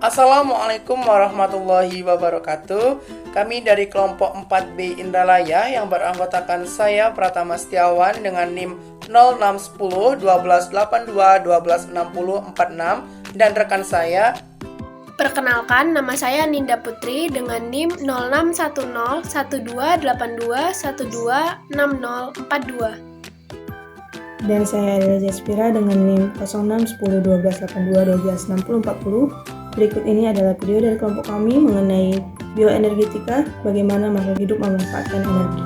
Assalamualaikum warahmatullahi wabarakatuh. Kami dari kelompok 4B Indralaya yang beranggotakan saya Pratama Setiawan dengan NIM 0610 1282 1260 46 dan rekan saya. Perkenalkan, nama saya Ninda Putri dengan NIM 0610 1282 126042. Dan saya adalah Jaspira dengan NIM 0610 1282 1260 40. Berikut ini adalah video dari kelompok kami mengenai bioenergetika, bagaimana makhluk hidup memanfaatkan energi.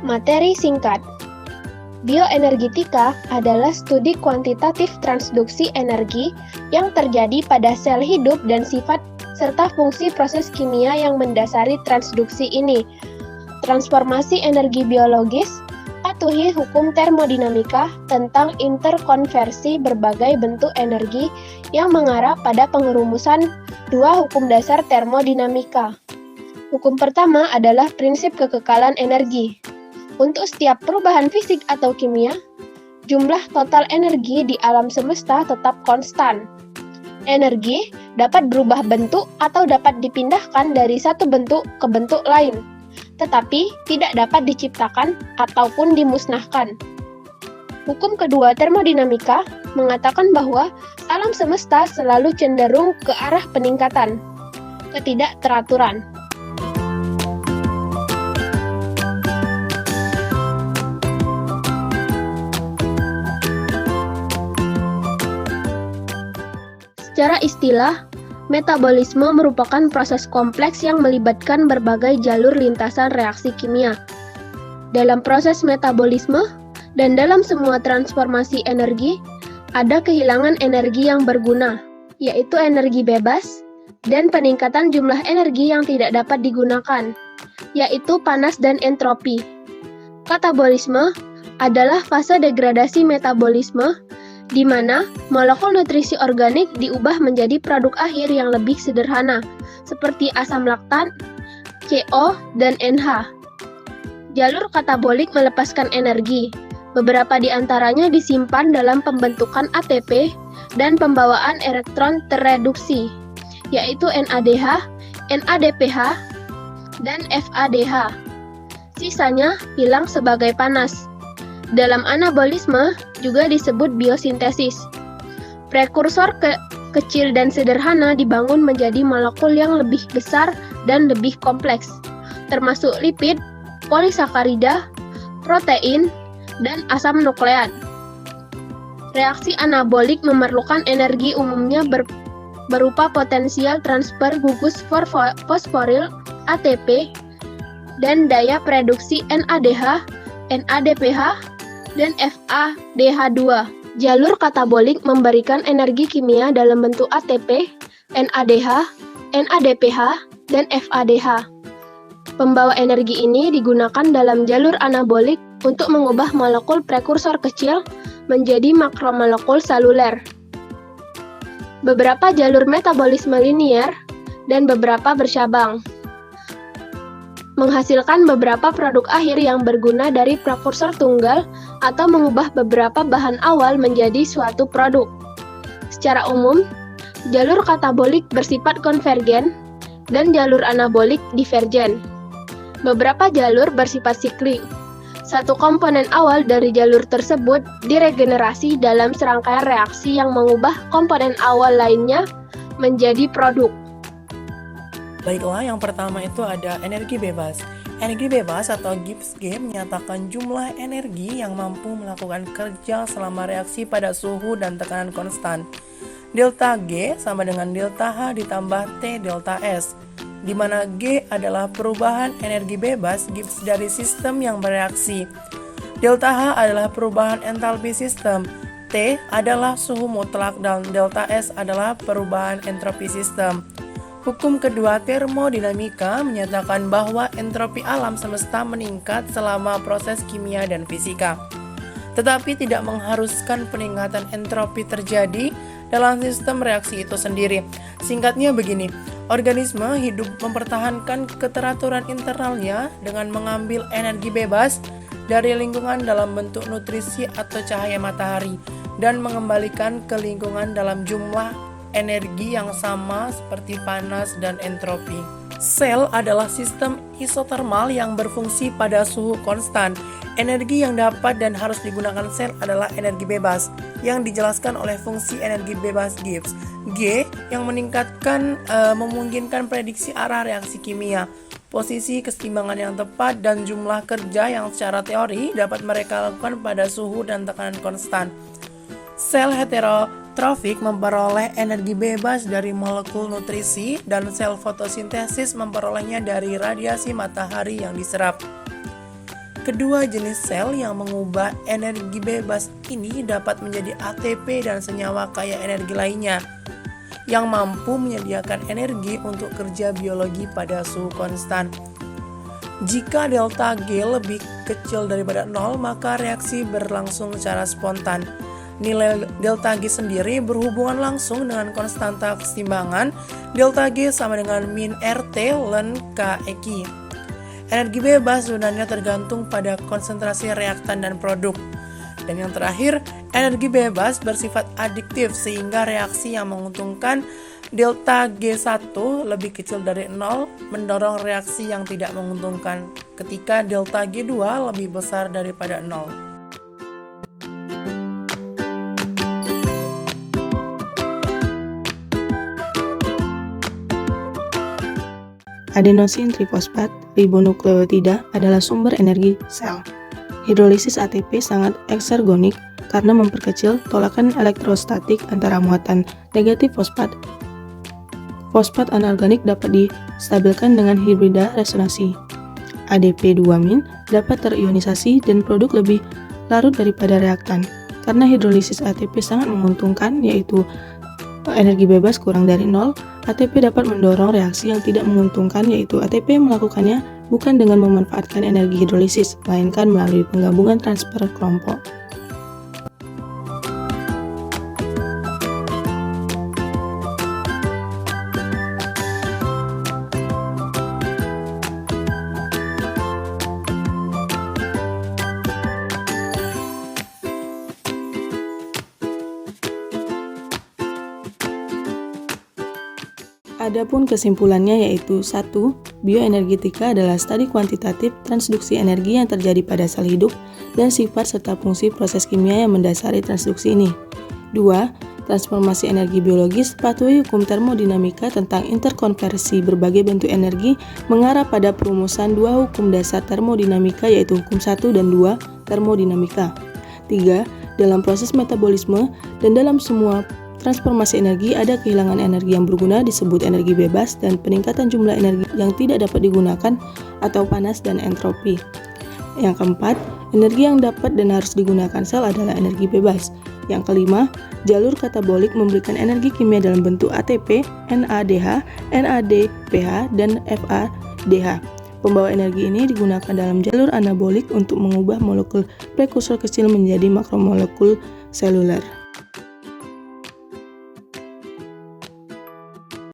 Materi singkat. Bioenergetika adalah studi kuantitatif transduksi energi yang terjadi pada sel hidup dan sifat serta fungsi proses kimia yang mendasari transduksi ini. Transformasi energi biologis, patuhi hukum termodinamika tentang interkonversi berbagai bentuk energi yang mengarah pada pengerumusan dua hukum dasar termodinamika. Hukum pertama adalah prinsip kekekalan energi. Untuk setiap perubahan fisik atau kimia, jumlah total energi di alam semesta tetap konstan. Energi dapat berubah bentuk atau dapat dipindahkan dari satu bentuk ke bentuk lain, tetapi tidak dapat diciptakan ataupun dimusnahkan. Hukum kedua termodinamika mengatakan bahwa alam semesta selalu cenderung ke arah peningkatan, ketidakteraturan. Secara istilah, metabolisme merupakan proses kompleks yang melibatkan berbagai jalur lintasan reaksi kimia. Dalam proses metabolisme dan dalam semua transformasi energi, ada kehilangan energi yang berguna, yaitu energi bebas, dan peningkatan jumlah energi yang tidak dapat digunakan, yaitu panas dan entropi. Katabolisme adalah fase degradasi metabolisme di mana molekul nutrisi organik diubah menjadi produk akhir yang lebih sederhana, seperti asam laktat, CO, dan NH. Jalur katabolik melepaskan energi. Beberapa di antaranya disimpan dalam pembentukan ATP dan pembawaan elektron terreduksi, yaitu NADH, NADPH, dan FADH. Sisanya hilang sebagai panas. Dalam anabolisme juga disebut biosintesis. Prekursor kecil dan sederhana dibangun menjadi molekul yang lebih besar dan lebih kompleks, termasuk lipid, polisakarida, protein, dan asam nukleat. Reaksi anabolik memerlukan energi umumnya berupa potensial transfer gugus fosforil ATP dan daya produksi NADH, NADPH, dan FADH2. Jalur katabolik memberikan energi kimia dalam bentuk ATP, NADH, NADPH, dan FADH. Pembawa energi ini digunakan dalam jalur anabolik untuk mengubah molekul prekursor kecil menjadi makromolekul seluler. Beberapa jalur metabolisme linier dan beberapa bercabang, menghasilkan beberapa produk akhir yang berguna dari prekursor tunggal atau mengubah beberapa bahan awal menjadi suatu produk. Secara umum, jalur katabolik bersifat konvergen dan jalur anabolik divergen. Beberapa jalur bersifat siklik. Satu komponen awal dari jalur tersebut diregenerasi dalam serangkaian reaksi yang mengubah komponen awal lainnya menjadi produk. Baiklah, yang pertama itu ada energi bebas. Energi bebas atau Gibbs G menyatakan jumlah energi yang mampu melakukan kerja selama reaksi pada suhu dan tekanan konstan. Delta G sama dengan delta H ditambah T delta S, di mana G adalah perubahan energi bebas Gibbs dari sistem yang bereaksi. Delta H adalah perubahan entalpi sistem, T adalah suhu mutlak, dan delta S adalah perubahan entropi sistem. Hukum kedua termodinamika menyatakan bahwa entropi alam semesta meningkat selama proses kimia dan fisika, tetapi tidak mengharuskan peningkatan entropi terjadi dalam sistem reaksi itu sendiri. Singkatnya begini, organisme hidup mempertahankan keteraturan internalnya dengan mengambil energi bebas dari lingkungan dalam bentuk nutrisi atau cahaya matahari dan mengembalikan ke lingkungan dalam jumlah energi yang sama seperti panas dan entropi. Sel adalah sistem isotermal yang berfungsi pada suhu konstan. Energi yang dapat dan harus digunakan sel adalah energi bebas, yang dijelaskan oleh fungsi energi bebas Gibbs. G yang memungkinkan prediksi arah reaksi kimia, posisi keseimbangan yang tepat, dan jumlah kerja yang secara teori dapat mereka lakukan pada suhu dan tekanan konstan. Sel heterotrofik memperoleh energi bebas dari molekul nutrisi, dan sel fotosintesis memperolehnya dari radiasi matahari yang diserap. Kedua jenis sel yang mengubah energi bebas ini dapat menjadi ATP dan senyawa kaya energi lainnya yang mampu menyediakan energi untuk kerja biologi pada suhu konstan. Jika delta G lebih kecil daripada 0, maka reaksi berlangsung secara spontan. Nilai delta G sendiri berhubungan langsung dengan konstanta keseimbangan. Delta G sama dengan min RT ln KEQ. Energi bebas sebenarnya tergantung pada konsentrasi reaktan dan produk. Dan yang terakhir, energi bebas bersifat adiktif sehingga reaksi yang menguntungkan delta G1 lebih kecil dari 0 mendorong reaksi yang tidak menguntungkan ketika delta G2 lebih besar daripada 0. Adenosin trifosfat ribonukleotida adalah sumber energi sel. Hidrolisis ATP sangat eksergonik karena memperkecil tolakan elektrostatik antara muatan negatif fosfat. Fosfat anorganik dapat distabilkan dengan hibrida resonansi. ADP2- dapat terionisasi dan produk lebih larut daripada reaktan. Karena hidrolisis ATP sangat menguntungkan, yaitu energi bebas kurang dari 0, ATP dapat mendorong reaksi yang tidak menguntungkan, yaitu ATP melakukannya bukan dengan memanfaatkan energi hidrolisis, melainkan melalui penggabungan transfer kelompok. Adapun kesimpulannya yaitu 1. Bioenergetika adalah studi kuantitatif transduksi energi yang terjadi pada sel hidup dan sifat serta fungsi proses kimia yang mendasari transduksi ini. 2. Transformasi energi biologis patuhi hukum termodinamika tentang interkonversi berbagai bentuk energi mengarah pada perumusan dua hukum dasar termodinamika yaitu hukum 1 dan 2 termodinamika. 3. Dalam proses metabolisme dan dalam semua transformasi energi ada kehilangan energi yang berguna disebut energi bebas dan peningkatan jumlah energi yang tidak dapat digunakan atau panas dan entropi. Yang keempat, energi yang dapat dan harus digunakan sel adalah energi bebas. Yang kelima, jalur katabolik memberikan energi kimia dalam bentuk ATP, NADH, NADPH, dan FADH. Pembawa energi ini digunakan dalam jalur anabolik untuk mengubah molekul prekursor kecil menjadi makromolekul seluler.